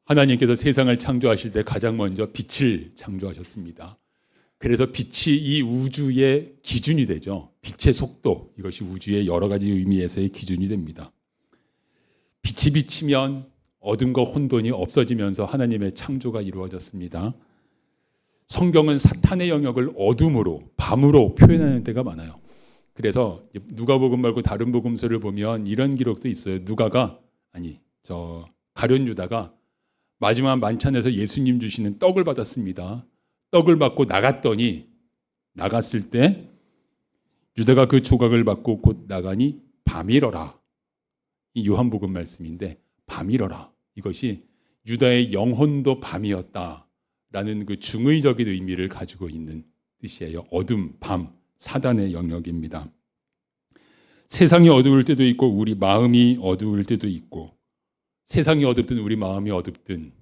하나님께서 세상을 창조하실 때 가장 먼저 빛을 창조하셨습니다. 그래서 빛이 이 우주의 기준이 되죠. 빛의 속도, 이것이 우주의 여러 가지 의미에서의 기준이 됩니다. 빛이 비치면 어둠과 혼돈이 없어지면서 하나님의 창조가 이루어졌습니다. 성경은 사탄의 영역을 어둠으로, 밤으로 표현하는 때가 많아요. 그래서 누가복음 말고 다른 복음서를 보면 이런 기록도 있어요. 가룟 유다가 마지막 만찬에서 예수님 주시는 떡을 받았습니다. 떡을 받고 나갔을 때 유다가 그 조각을 받고 곧 나가니 밤이러라. 이 요한복음 말씀인데 밤이러라. 이것이 유다의 영혼도 밤이었다라는 그 중의적인 의미를 가지고 있는 뜻이에요. 어둠, 밤, 사단의 영역입니다. 세상이 어두울 때도 있고 우리 마음이 어두울 때도 있고, 세상이 어둡든 우리 마음이 어둡든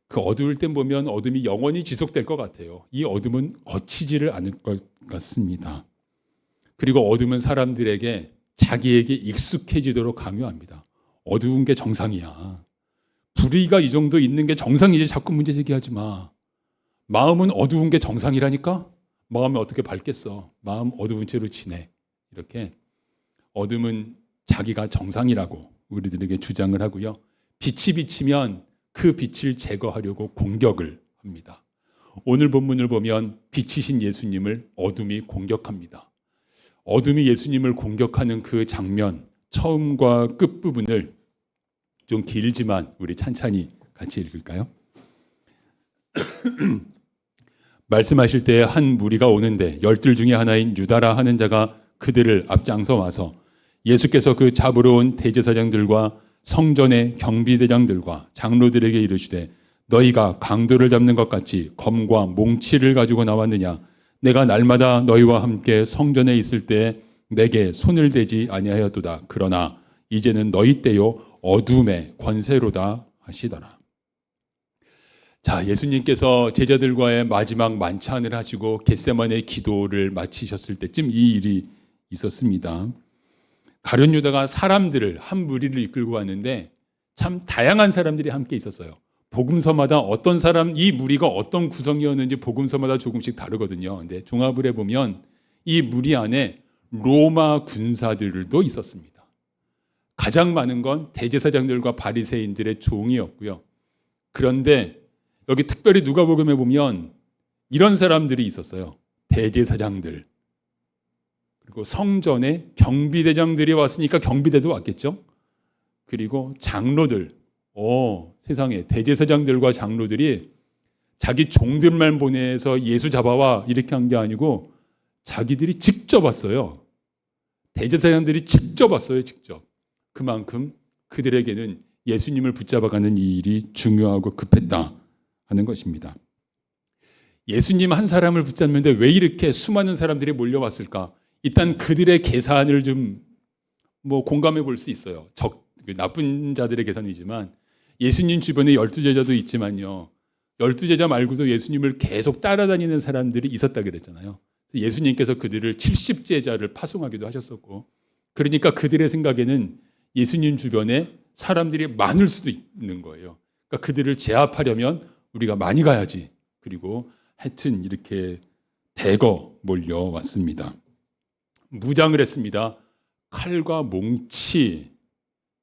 그 어두울 때 보면 어둠이 영원히 지속될 것 같아요. 이 어둠은 거치지를 않을 것 같습니다. 그리고 어둠은 사람들에게 자기에게 익숙해지도록 강요합니다. 어두운 게 정상이야. 불의가 이 정도 있는 게 정상이지 자꾸 문제 제기하지 마. 마음은 어두운 게 정상이라니까? 마음이 어떻게 밝겠어. 마음 어두운 채로 지내. 이렇게 어둠은 자기가 정상이라고 우리들에게 주장을 하고요. 빛이 비치면 그 빛을 제거하려고 공격을 합니다. 오늘 본문을 보면 빛이신 예수님을 어둠이 공격합니다. 어둠이 예수님을 공격하는 그 장면, 처음과 끝부분을 좀 길지만 우리 찬찬히 같이 읽을까요? 말씀하실 때에 한 무리가 오는데 열둘 중에 하나인 유다라 하는 자가 그들을 앞장서 와서 예수께서 그 잡으러 온 대제사장들과 성전의 경비대장들과 장로들에게 이르시되 너희가 강도를 잡는 것 같이 검과 몽치를 가지고 나왔느냐? 내가 날마다 너희와 함께 성전에 있을 때 내게 손을 대지 아니하였도다. 그러나 이제는 너희 때요 어둠의 권세로다 하시더라. 자, 예수님께서 제자들과의 마지막 만찬을 하시고 겟세마네 기도를 마치셨을 때쯤 이 일이 있었습니다. 가룟 유다가 사람들을 한 무리를 이끌고 왔는데 참 다양한 사람들이 함께 있었어요. 복음서마다 어떤 사람, 이 무리가 어떤 구성이었는지 복음서마다 조금씩 다르거든요. 근데 종합을 해보면 이 무리 안에 로마 군사들도 있었습니다. 가장 많은 건 대제사장들과 바리새인들의 종이었고요. 그런데 여기 특별히 누가복음에 보면 이런 사람들이 있었어요. 대제사장들, 그리고 성전에 경비대장들이 왔으니까 경비대도 왔겠죠. 그리고 장로들, 세상에 대제사장들과 장로들이 자기 종들만 보내서 예수 잡아와 이렇게 한 게 아니고 자기들이 직접 왔어요. 대제사장들이 직접 왔어요. 직접. 그만큼 그들에게는 예수님을 붙잡아가는 이 일이 중요하고 급했다 하는 것입니다. 예수님 한 사람을 붙잡는데 왜 이렇게 수많은 사람들이 몰려왔을까? 일단 그들의 계산을 좀 공감해 볼 수 있어요. 나쁜 자들의 계산이지만 예수님 주변에 12제자도 있지만요. 12제자 말고도 예수님을 계속 따라다니는 사람들이 있었다 그랬잖아요. 예수님께서 그들을 70제자를 파송하기도 하셨었고, 그러니까 그들의 생각에는 예수님 주변에 사람들이 많을 수도 있는 거예요. 그러니까 그들을 제압하려면 우리가 많이 가야지. 그리고 하여튼 이렇게 대거 몰려왔습니다. 무장을 했습니다. 칼과 몽치로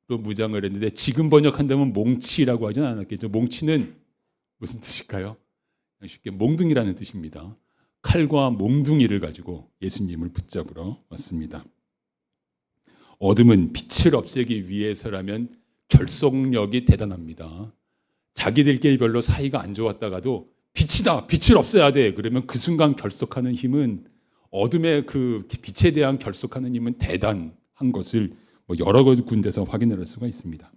무장을 했는데 지금 번역한다면 몽치라고 하진 않았겠죠. 몽치는 무슨 뜻일까요? 쉽게 몽둥이라는 뜻입니다. 칼과 몽둥이를 가지고 예수님을 붙잡으러 왔습니다. 어둠은 빛을 없애기 위해서라면 결속력이 대단합니다. 자기들끼리 별로 사이가 안 좋았다가도 빛이다, 빛을 없애야 돼. 그러면 그 순간 결속하는 힘은, 어둠의 그 빛에 대한 결속하는 힘은 대단한 것을 여러 군데서 확인할 수가 있습니다.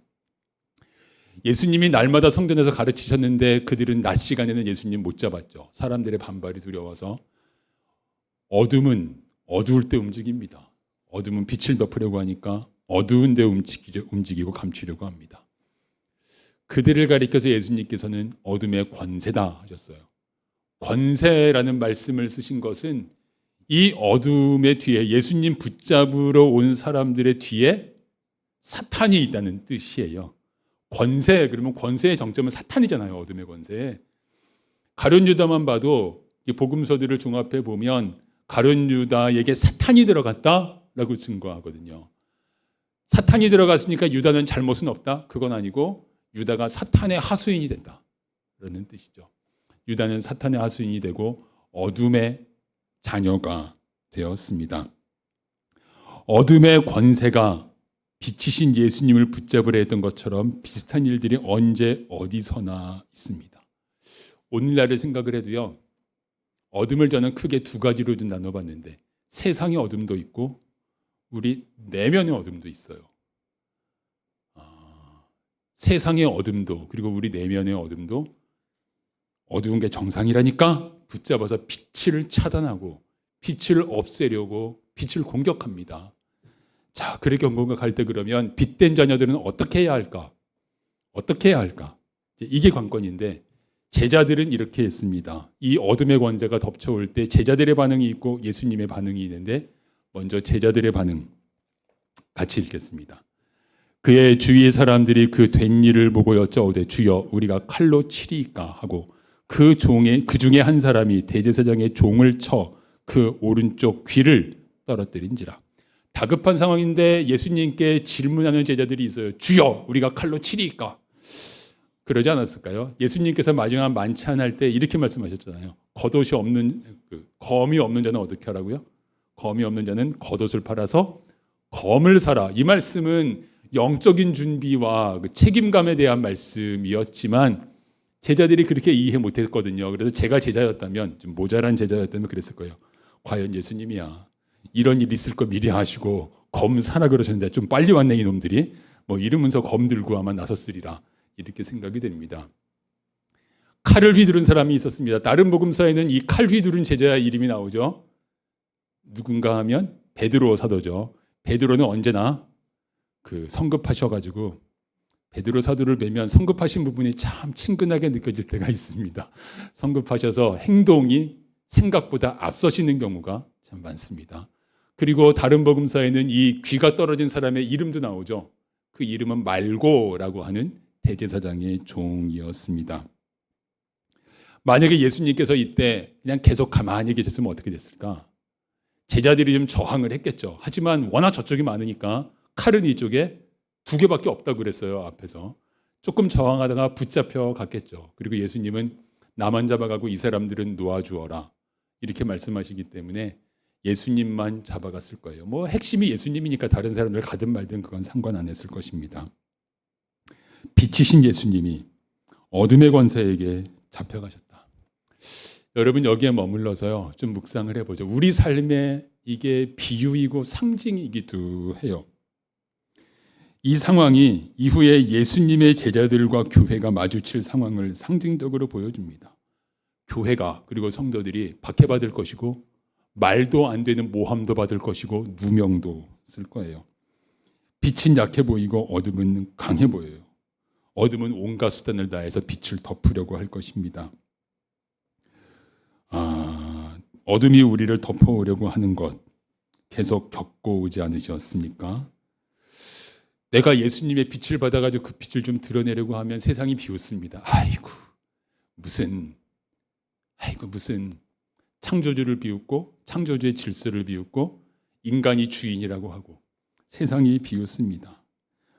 예수님이 날마다 성전에서 가르치셨는데 그들은 낮 시간에는 예수님 못 잡았죠. 사람들의 반발이 두려워서. 어둠은 어두울 때 움직입니다. 어둠은 빛을 덮으려고 하니까 어두운 데 움직이고 감추려고 합니다. 그들을 가리켜서 예수님께서는 어둠의 권세다 하셨어요. 권세라는 말씀을 쓰신 것은 이 어둠의 뒤에, 예수님 붙잡으러 온 사람들의 뒤에 사탄이 있다는 뜻이에요. 권세, 그러면 권세의 정점은 사탄이잖아요. 어둠의 권세. 가룟 유다만 봐도 이 복음서들을 종합해 보면 가룟 유다에게 사탄이 들어갔다라고 증거하거든요. 사탄이 들어갔으니까 유다는 잘못은 없다? 그건 아니고 유다가 사탄의 하수인이 된다라는 뜻이죠. 유다는 사탄의 하수인이 되고 어둠의 자녀가 되었습니다. 어둠의 권세가 빛이신 예수님을 붙잡으려 했던 것처럼 비슷한 일들이 언제 어디서나 있습니다. 오늘날을 생각을 해도요. 어둠을 저는 크게 두 가지로 좀 나눠봤는데 세상의 어둠도 있고 우리 내면의 어둠도 있어요. 세상의 어둠도 그리고 우리 내면의 어둠도 어두운 게 정상이라니까 붙잡아서 빛을 차단하고 빛을 없애려고 빛을 공격합니다. 자, 그렇게 공격할 때 그러면 빛된 자녀들은 어떻게 해야 할까? 어떻게 해야 할까? 이게 관건인데 제자들은 이렇게 했습니다. 이 어둠의 권세가 덮쳐올 때 제자들의 반응이 있고 예수님의 반응이 있는데 먼저 제자들의 반응 같이 읽겠습니다. 그의 주위의 사람들이 그 된 일을 보고 여짜오되 주여 우리가 칼로 치리이까 하고 그 중에 한 사람이 대제사장의 종을 쳐 그 오른쪽 귀를 떨어뜨린지라. 다급한 상황인데 예수님께 질문하는 제자들이 있어요. 주여 우리가 칼로 치리이까? 그러지 않았을까요? 예수님께서 마지막 만찬할 때 이렇게 말씀하셨잖아요. 검이 없는 자는 어떻게 하라고요? 검이 없는 자는 겉옷을 팔아서 검을 사라. 이 말씀은 영적인 준비와 그 책임감에 대한 말씀이었지만 제자들이 그렇게 이해 못했거든요. 그래서 제가 제자였다면 좀 모자란 제자였다면 그랬을 거예요. 과연 예수님이야 이런 일 있을 거 미리 하시고 검 사라 그러셨는데 좀 빨리 왔네 이놈들이 뭐 이러면서 검 들고 아마 나섰으리라 이렇게 생각이 됩니다. 칼을 휘두른 사람이 있었습니다. 다른 복음서에는 이 칼 휘두른 제자의 이름이 나오죠. 누군가 하면 베드로 사도죠. 베드로는 언제나 그 성급하셔가지고 베드로 사도를 뵈면 성급하신 부분이 참 친근하게 느껴질 때가 있습니다. 성급하셔서 행동이 생각보다 앞서시는 경우가 참 많습니다. 그리고 다른 복음서에는 이 귀가 떨어진 사람의 이름도 나오죠. 그 이름은 말고라고 하는 대제사장의 종이었습니다. 만약에 예수님께서 이때 그냥 계속 가만히 계셨으면 어떻게 됐을까? 제자들이 좀 저항을 했겠죠. 하지만 워낙 저쪽이 많으니까 칼은 이쪽에 2개밖에 없다고 그랬어요. 앞에서. 조금 저항하다가 붙잡혀 갔겠죠. 그리고 예수님은 나만 잡아가고 이 사람들은 놓아주어라. 이렇게 말씀하시기 때문에 예수님만 잡아갔을 거예요. 뭐 핵심이 예수님이니까 다른 사람들 가든 말든 그건 상관 안 했을 것입니다. 빛이신 예수님이 어둠의 권세에게 잡혀가셨다. 여러분 여기에 머물러서요. 좀 묵상을 해보죠. 우리 삶에 이게 비유이고 상징이기도 해요. 이 상황이 이후에 예수님의 제자들과 교회가 마주칠 상황을 상징적으로 보여줍니다. 교회가 그리고 성도들이 박해받을 것이고 말도 안 되는 모함도 받을 것이고 누명도 쓸 거예요. 빛은 약해 보이고 어둠은 강해 보여요. 어둠은 온갖 수단을 다해서 빛을 덮으려고 할 것입니다. 어둠이 우리를 덮어오려고 하는 것 계속 겪고 오지 않으셨습니까? 내가 예수님의 빛을 받아가지고 그 빛을 좀 드러내려고 하면 세상이 비웃습니다. 무슨 창조주를 비웃고 창조주의 질서를 비웃고 인간이 주인이라고 하고 세상이 비웃습니다.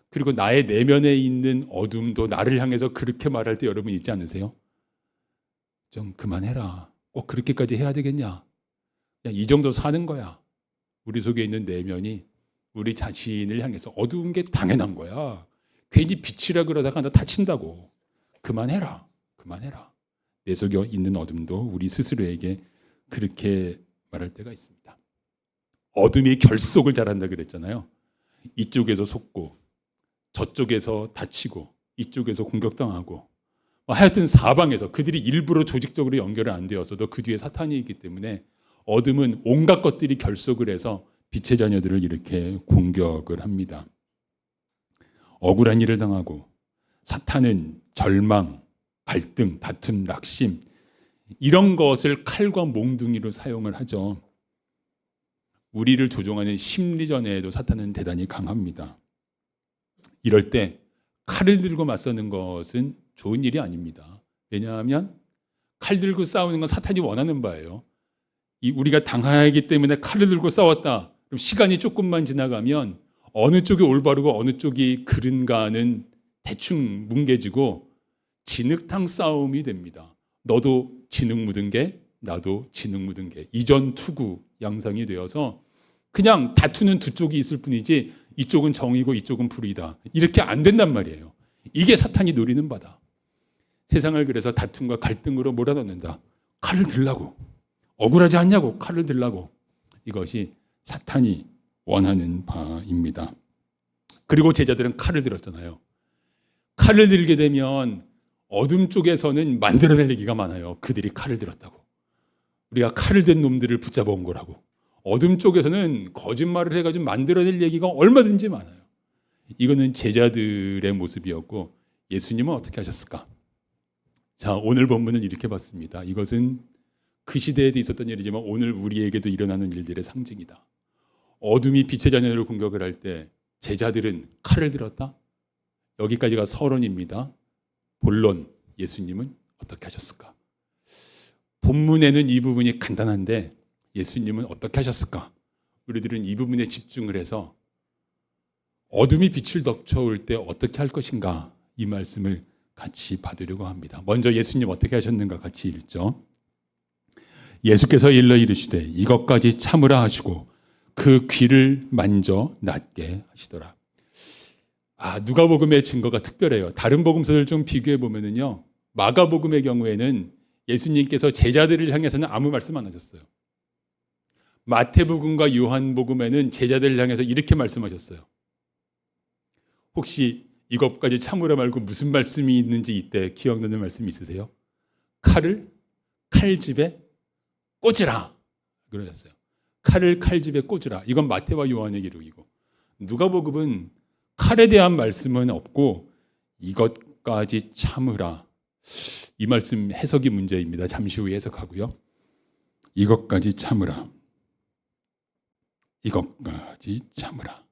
그리고 나의 내면에 있는 어둠도 나를 향해서 그렇게 말할 때 여러분 있지 않으세요? 좀 그만해라. 꼭 그렇게까지 해야 되겠냐? 그냥 이 정도 사는 거야. 우리 속에 있는 내면이 우리 자신을 향해서 어두운 게 당연한 거야. 괜히 빛이라 그러다가 너 다친다고. 그만해라. 내 속에 있는 어둠도 우리 스스로에게 그렇게 말할 때가 있습니다. 어둠이 결속을 잘한다 그랬잖아요. 이쪽에서 속고 저쪽에서 다치고 이쪽에서 공격당하고 하여튼 사방에서 그들이 일부러 조직적으로 연결이 안 되어서도 그 뒤에 사탄이 있기 때문에 어둠은 온갖 것들이 결속을 해서 빛의 자녀들을 이렇게 공격을 합니다. 억울한 일을 당하고 사탄은 절망, 갈등, 다툼, 낙심 이런 것을 칼과 몽둥이로 사용을 하죠. 우리를 조종하는 심리전에도 사탄은 대단히 강합니다. 이럴 때 칼을 들고 맞서는 것은 좋은 일이 아닙니다. 왜냐하면 칼 들고 싸우는 건 사탄이 원하는 바예요. 우리가 당하기 때문에 칼을 들고 싸웠다. 그럼 시간이 조금만 지나가면 어느 쪽이 올바르고 어느 쪽이 그른가는 대충 뭉개지고 진흙탕 싸움이 됩니다. 너도 진흙 묻은 게 나도 진흙 묻은 게 이전 투구 양상이 되어서 그냥 다투는 두 쪽이 있을 뿐이지 이쪽은 정이고 이쪽은 불의다. 이렇게 안 된단 말이에요. 이게 사탄이 노리는 바다. 세상을 그래서 다툼과 갈등으로 몰아넣는다. 칼을 들라고. 억울하지 않냐고 칼을 들라고. 이것이 사탄이 원하는 바입니다. 그리고 제자들은 칼을 들었잖아요. 칼을 들게 되면 어둠 쪽에서는 만들어낼 얘기가 많아요. 그들이 칼을 들었다고. 우리가 칼을 든 놈들을 붙잡아 온 거라고. 어둠 쪽에서는 거짓말을 해가지고 만들어낼 얘기가 얼마든지 많아요. 이거는 제자들의 모습이었고 예수님은 어떻게 하셨을까? 자, 오늘 본문을 이렇게 봤습니다. 이것은 그 시대에도 있었던 일이지만 오늘 우리에게도 일어나는 일들의 상징이다. 어둠이 빛의 자녀를 공격을 할 때 제자들은 칼을 들었다. 여기까지가 서론입니다. 본론, 예수님은 어떻게 하셨을까? 본문에는 이 부분이 간단한데 예수님은 어떻게 하셨을까? 우리들은 이 부분에 집중을 해서 어둠이 빛을 덮쳐올 때 어떻게 할 것인가? 이 말씀을 같이 받으려고 합니다. 먼저 예수님 어떻게 하셨는가 같이 읽죠. 예수께서 일러 이르시되 이것까지 참으라 하시고 그 귀를 만져 낫게 하시더라. 누가복음의 증거가 특별해요. 다른 복음서를 좀 비교해 보면은요. 마가복음의 경우에는 예수님께서 제자들을 향해서는 아무 말씀 안 하셨어요. 마태복음과 요한복음에는 제자들을 향해서 이렇게 말씀하셨어요. 혹시 이것까지 참으라 말고 무슨 말씀이 있는지 이때 기억나는 말씀이 있으세요? 칼을 칼집에 꽂으라 그러셨어요. 칼을 칼집에 꽂으라. 이건 마태와 요한의 기록이고 누가복음은 칼에 대한 말씀은 없고 이것까지 참으라. 이 말씀 해석이 문제입니다. 잠시 후에 해석하고요. 이것까지 참으라. 이것까지 참으라.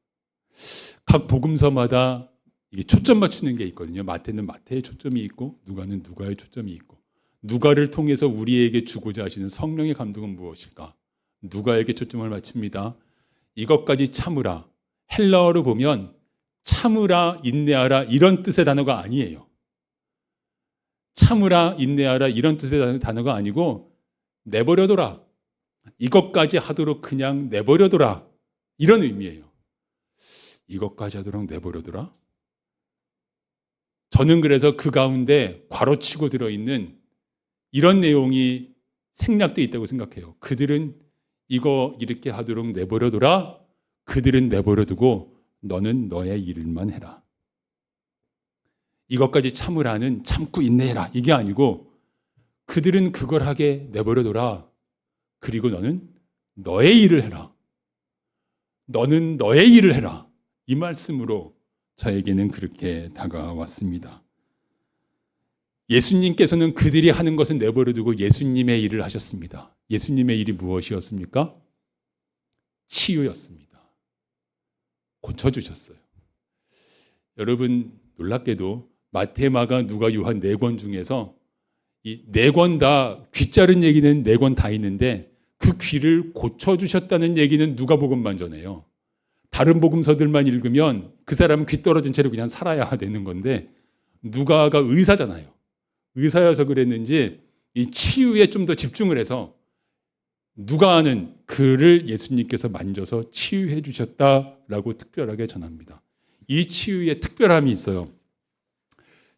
각 복음서마다 이게 초점 맞추는 게 있거든요. 마태는 마태의 초점이 있고 누가는 누가의 초점이 있고 누가를 통해서 우리에게 주고자 하시는 성령의 감동은 무엇일까? 누가에게 초점을 맞춥니다. 이것까지 참으라. 헬라어로 보면 참으라, 인내하라 이런 뜻의 단어가 아니에요. 참으라, 인내하라 이런 뜻의 단어가 아니고 내버려둬라. 이것까지 하도록 그냥 내버려둬라. 이런 의미예요. 이것까지 하도록 내버려둬라. 저는 그래서 그 가운데 괄호치고 들어있는 이런 내용이 생략되어 있다고 생각해요. 그들은 이거 이렇게 하도록 내버려둬라. 그들은 내버려두고 너는 너의 일만 해라. 이것까지 참으라는 참고 인내해라. 이게 아니고 그들은 그걸 하게 내버려둬라. 그리고 너는 너의 일을 해라. 너는 너의 일을 해라. 이 말씀으로 저에게는 그렇게 다가왔습니다. 예수님께서는 그들이 하는 것은 내버려두고 예수님의 일을 하셨습니다. 예수님의 일이 무엇이었습니까? 치유였습니다. 고쳐주셨어요. 여러분 놀랍게도 마태, 마가, 누가, 요한 4권 중에서 이 4권 다 귀 자른 얘기는 4권 다 있는데 그 귀를 고쳐주셨다는 얘기는 누가복음만 전해요. 다른 복음서들만 읽으면 그 사람은 귀 떨어진 채로 그냥 살아야 되는 건데 누가가 의사잖아요. 의사여서 그랬는지 이 치유에 좀 더 집중을 해서 누가는 그를 예수님께서 만져서 치유해 주셨다라고 특별하게 전합니다. 이 치유에 특별함이 있어요.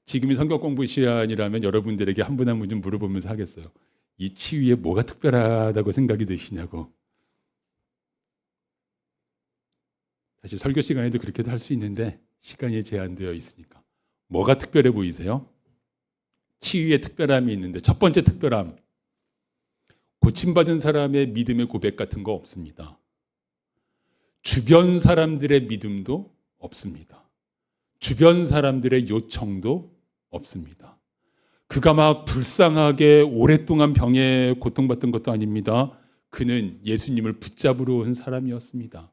지금이 성경 공부 시간이라면 여러분들에게 한 분 한 분 좀 물어보면서 하겠어요. 이 치유에 뭐가 특별하다고 생각이 드시냐고. 사실 설교 시간에도 그렇게도 할 수 있는데 시간이 제한되어 있으니까. 뭐가 특별해 보이세요? 치유에 특별함이 있는데 첫 번째 특별함. 고침받은 사람의 믿음의 고백 같은 거 없습니다. 주변 사람들의 믿음도 없습니다. 주변 사람들의 요청도 없습니다. 그가 막 불쌍하게 오랫동안 병에 고통받던 것도 아닙니다. 그는 예수님을 붙잡으러 온 사람이었습니다.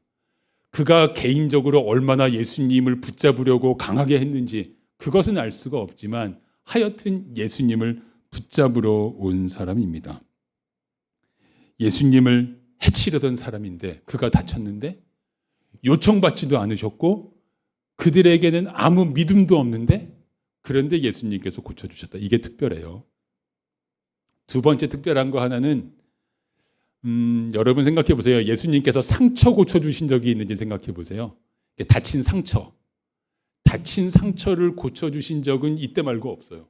그가 개인적으로 얼마나 예수님을 붙잡으려고 강하게 했는지 그것은 알 수가 없지만 하여튼 예수님을 붙잡으러 온 사람입니다. 예수님을 해치려던 사람인데 그가 다쳤는데 요청받지도 않으셨고 그들에게는 아무 믿음도 없는데 그런데 예수님께서 고쳐주셨다. 이게 특별해요. 두 번째 특별한 거 하나는 여러분 생각해 보세요. 예수님께서 상처 고쳐주신 적이 있는지 생각해 보세요. 다친 상처를 고쳐주신 적은 이때 말고 없어요.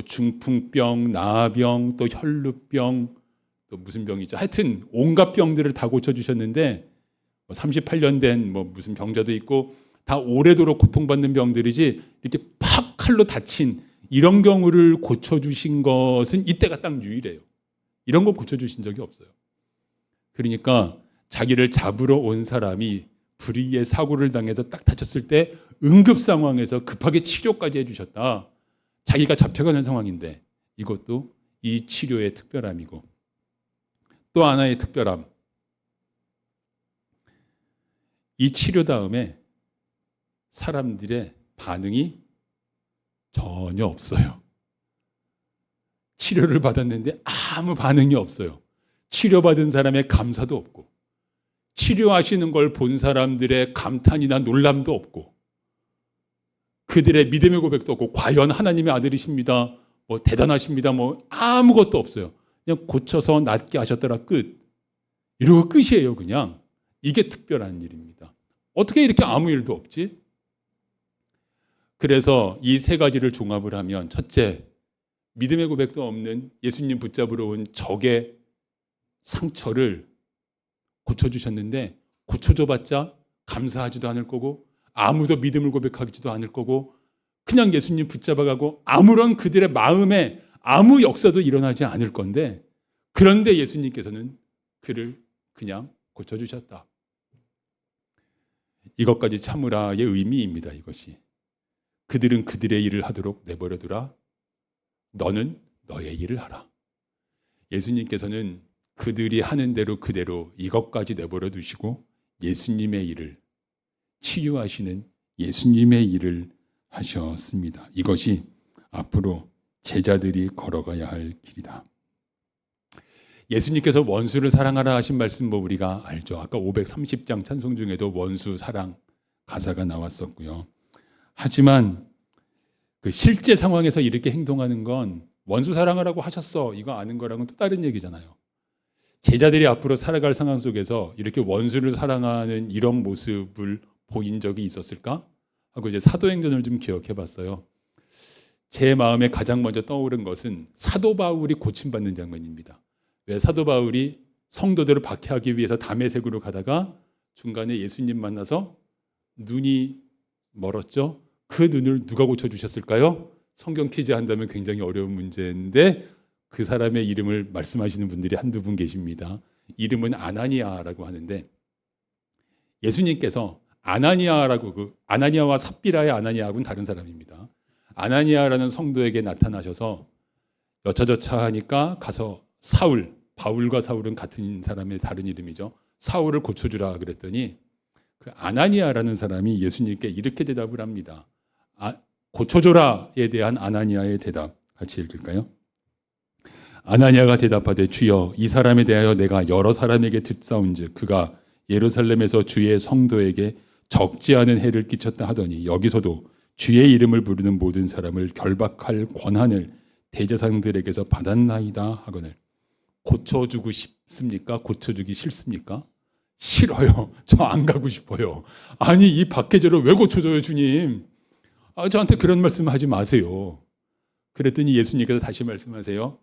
중풍병, 나병, 또 혈루병, 또 무슨 병이죠. 하여튼 온갖 병들을 다 고쳐주셨는데 38년 된 무슨 병자도 있고 다 오래도록 고통받는 병들이지 이렇게 팍 칼로 다친 이런 경우를 고쳐주신 것은 이때가 딱 유일해요. 이런 거 고쳐주신 적이 없어요. 그러니까 자기를 잡으러 온 사람이 불의의 사고를 당해서 딱 다쳤을 때 응급 상황에서 급하게 치료까지 해주셨다. 자기가 잡혀가는 상황인데 이것도 이 치료의 특별함이고 또 하나의 특별함. 이 치료 다음에 사람들의 반응이 전혀 없어요. 치료를 받았는데 아무 반응이 없어요. 치료받은 사람의 감사도 없고 치료하시는 걸 본 사람들의 감탄이나 놀람도 없고 그들의 믿음의 고백도 없고 과연 하나님의 아들이십니다. 대단하십니다. 아무것도 없어요. 그냥 고쳐서 낫게 하셨더라 끝. 이러고 끝이에요. 그냥. 이게 특별한 일입니다. 어떻게 이렇게 아무 일도 없지? 그래서 이 세 가지를 종합을 하면 첫째, 믿음의 고백도 없는 예수님 붙잡으러 온 적의 상처를 고쳐주셨는데 고쳐줘봤자 감사하지도 않을 거고 아무도 믿음을 고백하지도 않을 거고 그냥 예수님 붙잡아가고 아무런 그들의 마음에 아무 역사도 일어나지 않을 건데 그런데 예수님께서는 그를 그냥 고쳐주셨다. 이것까지 참으라의 의미입니다. 이것이. 그들은 그들의 일을 하도록 내버려두라. 너는 너의 일을 하라. 예수님께서는 그들이 하는 대로 그대로 이것까지 내버려 두시고 예수님의 일을 치유하시는 예수님의 일을 하셨습니다. 이것이 앞으로 제자들이 걸어가야 할 길이다. 예수님께서 원수를 사랑하라 하신 말씀 우리가 알죠. 아까 530장 찬송 중에도 원수 사랑 가사가 나왔었고요. 하지만 그 실제 상황에서 이렇게 행동하는 건 원수 사랑하라고 하셨어 이거 아는 거랑은 또 다른 얘기잖아요. 제자들이 앞으로 살아갈 상황 속에서 이렇게 원수를 사랑하는 이런 모습을 보인 적이 있었을까? 하고 이제 사도행전을 좀 기억해 봤어요. 제 마음에 가장 먼저 떠오른 것은 사도 바울이 고침받는 장면입니다. 왜 사도 바울이 성도들을 박해하기 위해서 다메섹으로 가다가 중간에 예수님 만나서 눈이 멀었죠? 그 눈을 누가 고쳐주셨을까요? 성경 퀴즈 한다면 굉장히 어려운 문제인데 그 사람의 이름을 말씀하시는 분들이 한두 분 계십니다. 이름은 아나니아라고 하는데 예수님께서 아나니아와 삽비라의 아나니아하고는 다른 사람입니다. 아나니아라는 성도에게 나타나셔서 여차저차 하니까 가서 바울과 사울은 같은 사람의 다른 이름이죠. 사울을 고쳐주라 그랬더니 그 아나니아라는 사람이 예수님께 이렇게 대답을 합니다. 고쳐줘라에 대한 아나니아의 대답 같이 읽을까요? 아나니아가 대답하되 주여 이 사람에 대하여 내가 여러 사람에게 듣사온즉 그가 예루살렘에서 주의 성도에게 적지 않은 해를 끼쳤다 하더니 여기서도 주의 이름을 부르는 모든 사람을 결박할 권한을 대제사장들에게서 받았나이다 하거늘. 고쳐주고 싶습니까? 고쳐주기 싫습니까? 싫어요. 저 안 가고 싶어요. 아니 이 박해자를 왜 고쳐줘요 주님? 저한테 그런 말씀 하지 마세요. 그랬더니 예수님께서 다시 말씀하세요.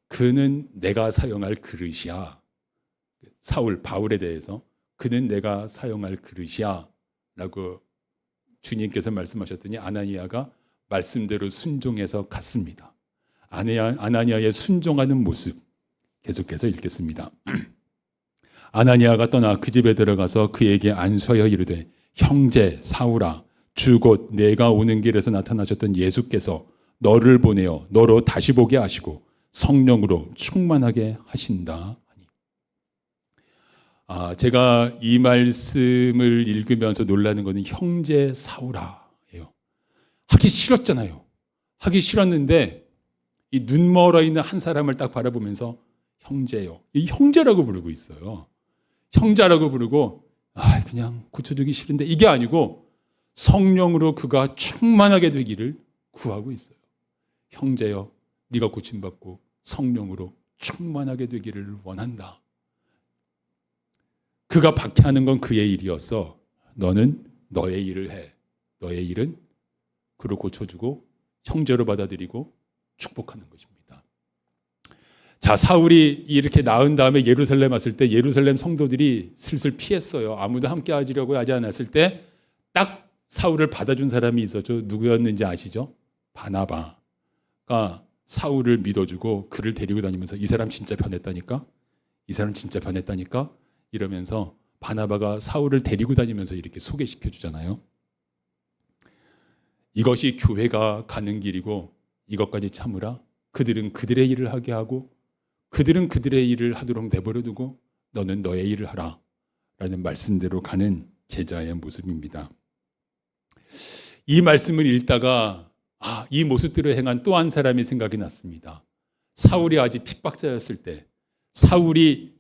그는 내가 사용할 그릇이야. 바울에 대해서 그는 내가 사용할 그릇이야 라고 주님께서 말씀하셨더니 아나니아가 말씀대로 순종해서 갔습니다. 아나니아의 순종하는 모습 계속해서 읽겠습니다. 아나니아가 떠나 그 집에 들어가서 그에게 안수하여 이르되 형제 사울아 주 곧 내가 오는 길에서 나타나셨던 예수께서 너를 보내어 너로 다시 보게 하시고 성령으로 충만하게 하신다. 제가 이 말씀을 읽으면서 놀라는 것은 형제 사울아예요. 하기 싫었잖아요. 하기 싫었는데 이 눈 멀어 있는 한 사람을 딱 바라보면서 형제요. 이 형제라고 부르고 있어요. 형제라고 부르고 그냥 고쳐주기 싫은데 이게 아니고 성령으로 그가 충만하게 되기를 구하고 있어요. 형제여, 네가 고침받고 성령으로 충만하게 되기를 원한다. 그가 박해하는 건 그의 일이었어. 너는 너의 일을 해. 너의 일은 그를 고쳐주고 형제로 받아들이고 축복하는 것입니다. 자, 사울이 이렇게 나은 다음에 예루살렘 왔을 때 예루살렘 성도들이 슬슬 피했어요. 아무도 함께 하려고 하지 않았을 때 딱 사울을 받아준 사람이 있었죠. 누구였는지 아시죠? 바나바가 사울을 믿어주고 그를 데리고 다니면서 이 사람 진짜 변했다니까? 이 사람 진짜 변했다니까? 이러면서 바나바가 사울을 데리고 다니면서 이렇게 소개시켜 주잖아요. 이것이 교회가 가는 길이고 이것까지 참으라. 그들은 그들의 일을 하게 하고 그들은 그들의 일을 하도록 내버려두고 너는 너의 일을 하라 라는 말씀대로 가는 제자의 모습입니다. 이 말씀을 읽다가 이 모습들을 행한 또 한 사람이 생각이 났습니다. 사울이 아직 핍박자였을 때 사울이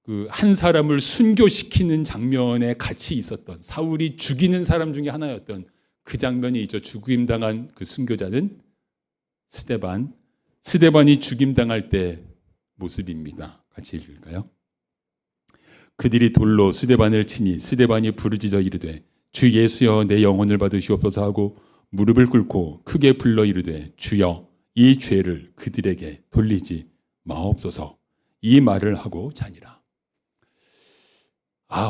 그 한 사람을 순교시키는 장면에 같이 있었던 사울이 죽이는 사람 중에 하나였던 그 장면이 있죠. 죽임당한 그 순교자는 스데반이 죽임당할 때 모습입니다. 같이 읽을까요? 그들이 돌로 스데반을 치니 스데반이 부르짖어 이르되 주 예수여 내 영혼을 받으시옵소서 하고 무릎을 꿇고 크게 불러 이르되 주여 이 죄를 그들에게 돌리지 마옵소서. 이 말을 하고 자니라.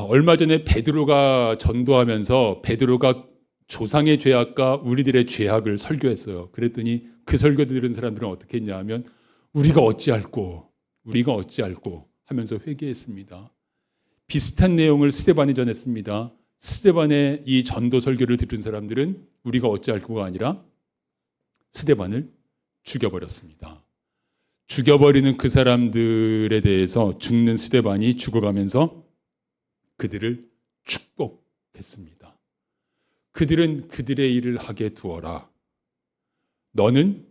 얼마 전에 베드로가 전도하면서 베드로가 조상의 죄악과 우리들의 죄악을 설교했어요. 그랬더니 그 설교 들은 사람들은 어떻게 했냐 하면 우리가 어찌할꼬 하면서 회개했습니다. 비슷한 내용을 스데반이 전했습니다. 스데반의 이 전도 설교를 들은 사람들은 우리가 어찌할꼬가 아니라 스데반을 죽여버렸습니다. 죽여버리는 그 사람들에 대해서 죽는 스데반이 죽어가면서 그들을 축복했습니다. 그들은 그들의 일을 하게 두어라. 너는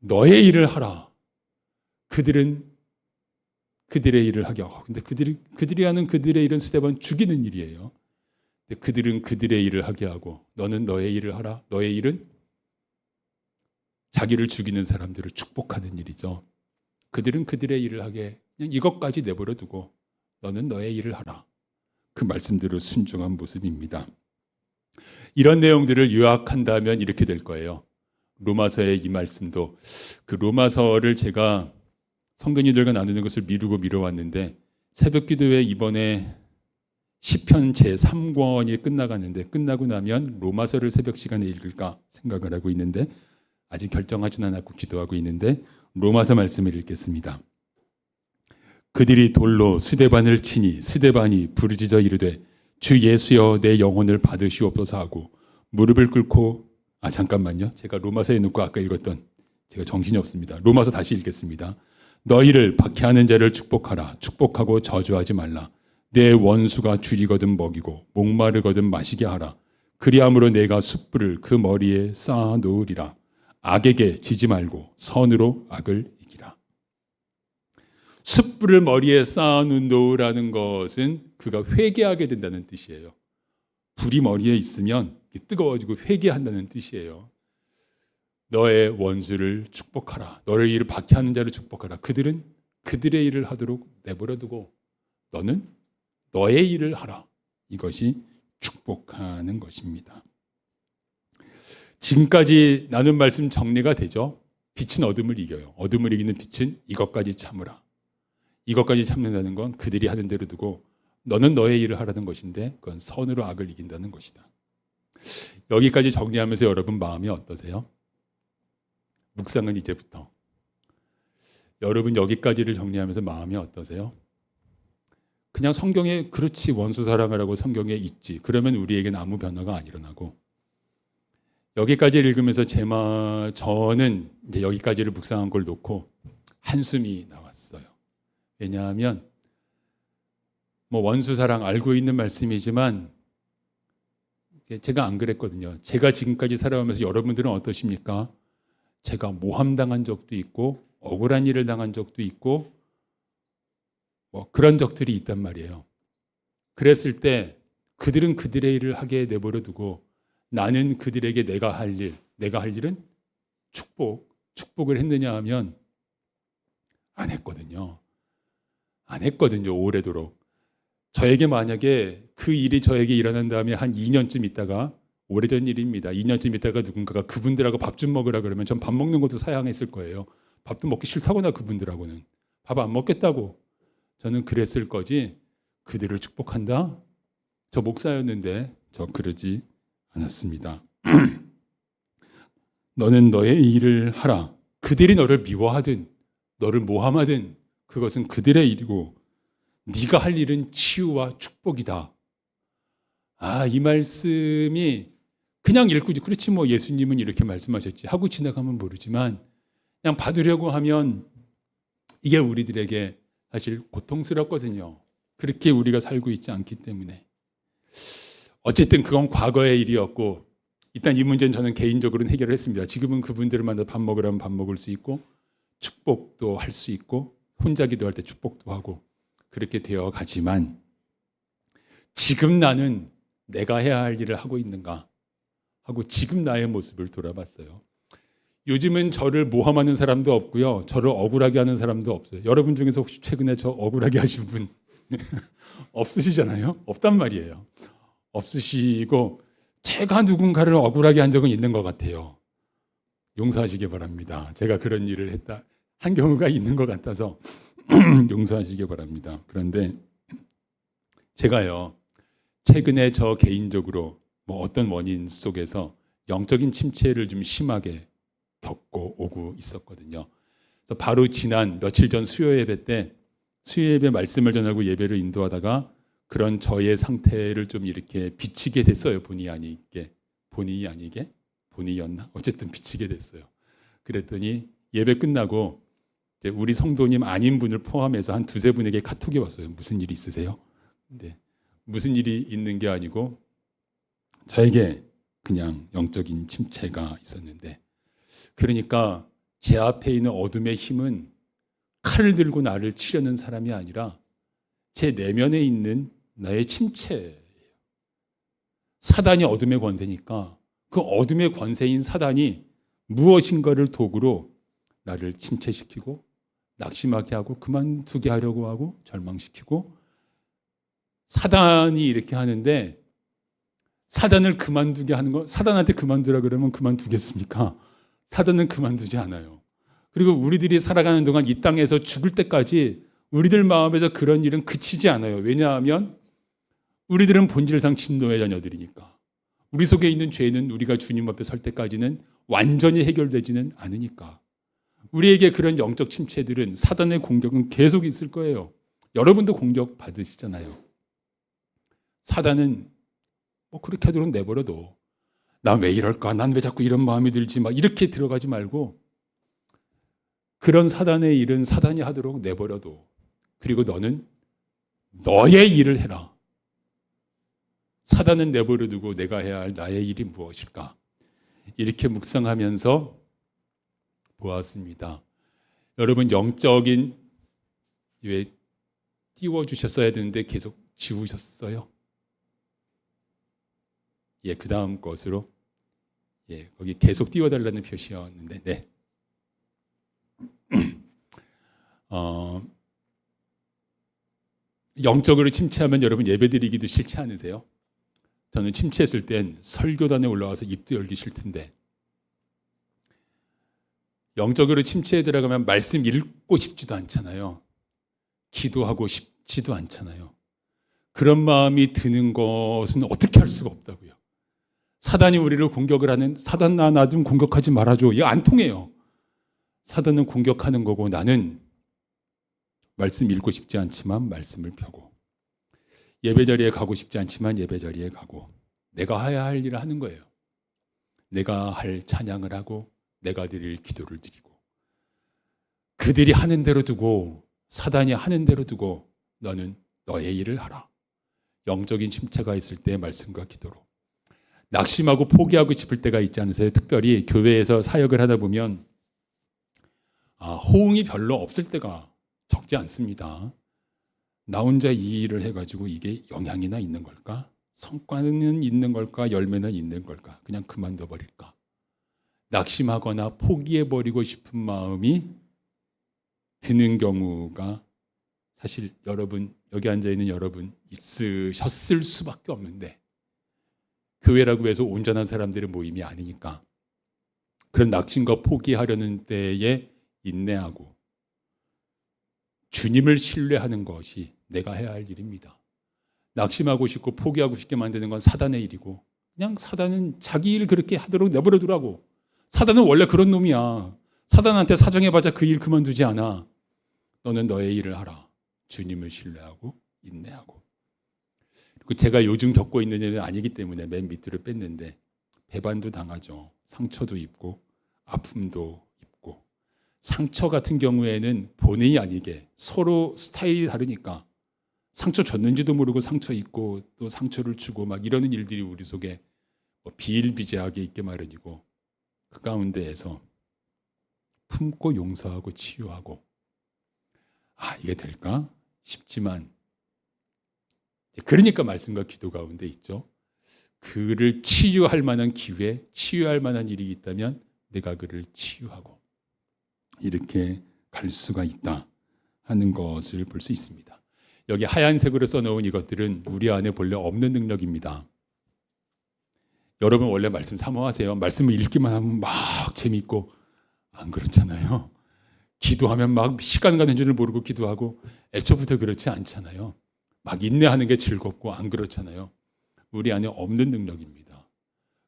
너의 일을 하라. 그들은 그들의 일을 하게 하고. 근데 그들이 하는 그들의 일은 스데반 죽이는 일이에요. 근데 그들은 그들의 일을 하게 하고 너는 너의 일을 하라. 너의 일은 자기를 죽이는 사람들을 축복하는 일이죠. 그들은 그들의 일을 하게 그냥 이것까지 내버려 두고 너는 너의 일을 하라. 그 말씀대로 순종한 모습입니다. 이런 내용들을 요약한다면 이렇게 될 거예요. 로마서의 이 말씀도 그 로마서를 제가 성도님들과 나누는 것을 미뤄왔는데 새벽 기도회 이번에 시편 제3권이 끝나고 나면 로마서를 새벽 시간에 읽을까 생각을 하고 있는데 아직 결정하지는 않았고 기도하고 있는데 로마서 말씀을 읽겠습니다. 그들이 돌로 스데반을 치니 스데반이 부르짖어 이르되 주 예수여 내 영혼을 받으시옵소서 하고 무릎을 꿇고 잠깐만요. 제가 로마서에 놓고 아까 읽었던 제가 정신이 없습니다. 로마서 다시 읽겠습니다. 너희를 박해하는 자를 축복하라. 축복하고 저주하지 말라. 내 원수가 줄이거든 먹이고 목마르거든 마시게 하라. 그리함으로 내가 숯불을 그 머리에 쌓아 놓으리라. 악에게 지지 말고 선으로 악을 이기라. 숯불을 머리에 쌓아 놓으라는 것은 그가 회개하게 된다는 뜻이에요. 불이 머리에 있으면 뜨거워지고 회개한다는 뜻이에요. 너의 원수를 축복하라. 너를 일을 박해하는 자를 축복하라. 그들은 그들의 일을 하도록 내버려두고 너는 너의 일을 하라. 이것이 축복하는 것입니다. 지금까지 나눈 말씀 정리가 되죠. 빛은 어둠을 이겨요. 어둠을 이기는 빛은 이것까지 참으라. 이것까지 참는다는 건 그들이 하는 대로 두고 너는 너의 일을 하라는 것인데 그건 선으로 악을 이긴다는 것이다. 여기까지 정리하면서 여러분 마음이 어떠세요? 묵상은 이제부터. 여러분 여기까지를 정리하면서 마음이 어떠세요? 그냥 성경에 그렇지 원수 사랑을 하고 성경에 있지. 그러면 우리에게는 아무 변화가 안 일어나고 여기까지 읽으면서 저는 이제 여기까지를 묵상한 걸 놓고 한숨이 나왔어요. 왜냐하면 원수 사랑 알고 있는 말씀이지만 제가 안 그랬거든요. 제가 지금까지 살아오면서 여러분들은 어떠십니까? 제가 모함당한 적도 있고 억울한 일을 당한 적도 있고 뭐 그런 적들이 있단 말이에요. 그랬을 때 그들은 그들의 일을 하게 내버려 두고 나는 그들에게 내가 할 일은 축복을 했느냐 하면 안 했거든요. 안 했거든요. 오래도록. 저에게 만약에 그 일이 저에게 일어난 다음에 한 2년쯤 있다가, 오래전 일입니다. 2년쯤 있다가 누군가가 그분들하고 밥 좀 먹으라 그러면 전 밥 먹는 것도 사양했을 거예요. 밥도 먹기 싫다거나 그분들하고는. 밥 안 먹겠다고. 저는 그랬을 거지 그들을 축복한다? 저 목사였는데 저 그러지 않았습니다. 너는 너의 일을 하라. 그들이 너를 미워하든 너를 모함하든 그것은 그들의 일이고 네가 할 일은 치유와 축복이다. 이 말씀이 그냥 읽고 그렇지 뭐 예수님은 이렇게 말씀하셨지 하고 지나가면 모르지만 그냥 받으려고 하면 이게 우리들에게 사실 고통스럽거든요. 그렇게 우리가 살고 있지 않기 때문에. 어쨌든 그건 과거의 일이었고 일단 이 문제는 저는 개인적으로는 해결을 했습니다. 지금은 그분들을 만나 밥 먹으라면 밥 먹을 수 있고 축복도 할 수 있고 혼자 기도할 때 축복도 하고 그렇게 되어 가지만 지금 나는 내가 해야 할 일을 하고 있는가 하고 지금 나의 모습을 돌아봤어요. 요즘은 저를 모함하는 사람도 없고요. 저를 억울하게 하는 사람도 없어요. 여러분 중에서 혹시 최근에 저 억울하게 하신 분 없으시잖아요? 없단 말이에요. 없으시고 제가 누군가를 억울하게 한 적은 있는 것 같아요. 용서하시기 바랍니다. 제가 그런 일을 한 경우가 있는 것 같아서 용서하시기 바랍니다. 그런데 제가요, 최근에 저 개인적으로 뭐 어떤 원인 속에서 영적인 침체를 좀 심하게 겪고 오고 있었거든요. 그래서 바로 지난 며칠 전 수요 예배 때 수요 예배 말씀을 전하고 예배를 인도하다가 그런 저의 상태를 좀 이렇게 비치게 됐어요. 본의 아니게. 본의였나? 어쨌든 비치게 됐어요. 그랬더니 예배 끝나고 우리 성도님 아닌 분을 포함해서 한 두세 분에게 카톡이 왔어요. 무슨 일이 있으세요? 근데 무슨 일이 있는 게 아니고 저에게 그냥 영적인 침체가 있었는데 그러니까 제 앞에 있는 어둠의 힘은 칼을 들고 나를 치려는 사람이 아니라 제 내면에 있는 나의 침체예요. 사단이 어둠의 권세니까 그 어둠의 권세인 사단이 무엇인가를 도구로 나를 침체시키고 낙심하게 하고 그만두게 하려고 하고 절망시키고 사단이 이렇게 하는데 사단을 그만두게 하는 거 사단한테 그만두라 그러면 그만두겠습니까? 사단은 그만두지 않아요. 그리고 우리들이 살아가는 동안 이 땅에서 죽을 때까지 우리들 마음에서 그런 일은 그치지 않아요. 왜냐하면 우리들은 본질상 진노의 자녀들이니까. 우리 속에 있는 죄는 우리가 주님 앞에 설 때까지는 완전히 해결되지는 않으니까. 우리에게 그런 영적 침체들은 사단의 공격은 계속 있을 거예요. 여러분도 공격 받으시잖아요. 사단은 뭐 그렇게 하도록 내버려둬. 나 왜 이럴까? 난 왜 자꾸 이런 마음이 들지? 막 이렇게 들어가지 말고 그런 사단의 일은 사단이 하도록 내버려둬. 그리고 너는 너의 일을 해라. 사단은 내버려두고 내가 해야 할 나의 일이 무엇일까? 이렇게 묵상하면서 보았습니다. 여러분 영적인 왜 띄워주셨어야 되는데 계속 지우셨어요? 그 다음 것으로 거기 계속 띄워달라는 표시였는데 네. 영적으로 침체하면 여러분 예배드리기도 싫지 않으세요? 저는 침체했을 땐 설교단에 올라와서 입도 열기 싫던데 영적으로 침체에 들어가면 말씀 읽고 싶지도 않잖아요. 기도하고 싶지도 않잖아요. 그런 마음이 드는 것은 어떻게 할 수가 없다고요. 사단이 우리를 공격을 하는 사단 나 좀 공격하지 말아줘. 이거 안 통해요. 사단은 공격하는 거고 나는 말씀 읽고 싶지 않지만 말씀을 펴고 예배자리에 가고 싶지 않지만 예배자리에 가고 내가 해야 할 일을 하는 거예요. 내가 할 찬양을 하고 내가 드릴 기도를 드리고 그들이 하는 대로 두고 사단이 하는 대로 두고 너는 너의 일을 하라. 영적인 침체가 있을 때 말씀과 기도로 낙심하고 포기하고 싶을 때가 있지 않으세요? 특별히 교회에서 사역을 하다 보면 호응이 별로 없을 때가 적지 않습니다. 나 혼자 이 일을 해가지고 이게 영향이나 있는 걸까? 성과는 있는 걸까? 열매는 있는 걸까? 그냥 그만둬 버릴까? 낙심하거나 포기해버리고 싶은 마음이 드는 경우가 사실 여러분, 여기 앉아있는 여러분 있으셨을 수밖에 없는데, 교회라고 해서 온전한 사람들의 모임이 아니니까 그런 낙심과 포기하려는 때에 인내하고 주님을 신뢰하는 것이 내가 해야 할 일입니다. 낙심하고 싶고 포기하고 싶게 만드는 건 사단의 일이고, 그냥 사단은 자기 일 그렇게 하도록 내버려 두라고. 사단은 원래 그런 놈이야. 사단한테 사정해봤자 그 일 그만두지 않아. 너는 너의 일을 하라. 주님을 신뢰하고 인내하고. 그리고 제가 요즘 겪고 있는 일은 아니기 때문에 맨 밑으로 뺐는데, 배반도 당하죠. 상처도 입고 아픔도 입고. 상처 같은 경우에는 본의 아니게 서로 스타일이 다르니까 상처 줬는지도 모르고 상처 입고 또 상처를 주고 막 이러는 일들이 우리 속에 비일비재하게 있게 마련이고, 그 가운데에서 품고 용서하고 치유하고, 이게 될까 싶지만, 그러니까 말씀과 기도 가운데 있죠. 그를 치유할 만한 기회, 치유할 만한 일이 있다면 내가 그를 치유하고 이렇게 갈 수가 있다 하는 것을 볼 수 있습니다. 여기 하얀색으로 써놓은 이것들은 우리 안에 본래 없는 능력입니다. 여러분 원래 말씀 사모하세요. 말씀을 읽기만 하면 막 재미있고, 안 그렇잖아요. 기도하면 막 시간 가는 줄을 모르고 기도하고, 애초부터 그렇지 않잖아요. 막 인내하는 게 즐겁고, 안 그렇잖아요. 우리 안에 없는 능력입니다.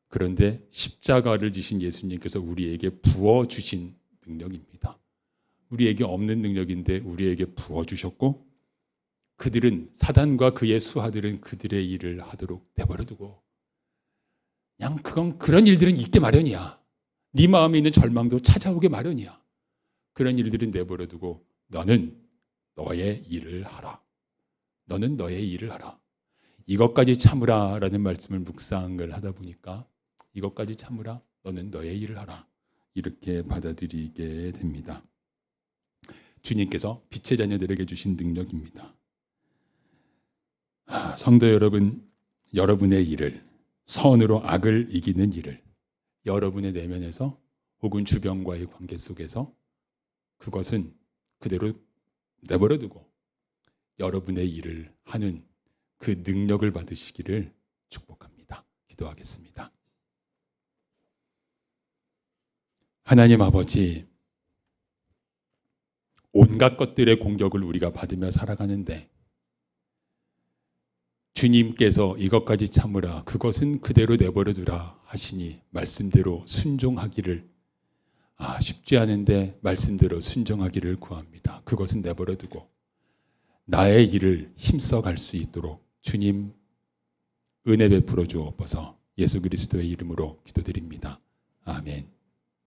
그런데 십자가를 지신 예수님께서 우리에게 부어주신 능력입니다. 우리에게 없는 능력인데 우리에게 부어주셨고, 그들은, 사단과 그의 수하들은 그들의 일을 하도록 내버려두고, 그냥 그런 일들은 있게 마련이야. 네 마음에 있는 절망도 찾아오게 마련이야. 그런 일들은 내버려두고 너는 너의 일을 하라. 너는 너의 일을 하라. 이것까지 참으라 라는 말씀을 묵상을 하다 보니까, 이것까지 참으라, 너는 너의 일을 하라, 이렇게 받아들이게 됩니다. 주님께서 빛의 자녀들에게 주신 능력입니다. 성도 여러분, 여러분의 일을, 선으로 악을 이기는 일을 여러분의 내면에서 혹은 주변과의 관계 속에서 그것은 그대로 내버려두고 여러분의 일을 하는 그 능력을 받으시기를 축복합니다. 기도하겠습니다. 하나님 아버지, 온갖 것들의 공격을 우리가 받으며 살아가는데 주님께서 이것까지 참으라, 그것은 그대로 내버려두라 하시니 말씀대로 순종하기를, 쉽지 않은데 말씀대로 순종하기를 구합니다. 그것은 내버려두고 나의 일을 힘써 갈 수 있도록 주님 은혜 베풀어 주옵소서. 예수 그리스도의 이름으로 기도드립니다. 아멘.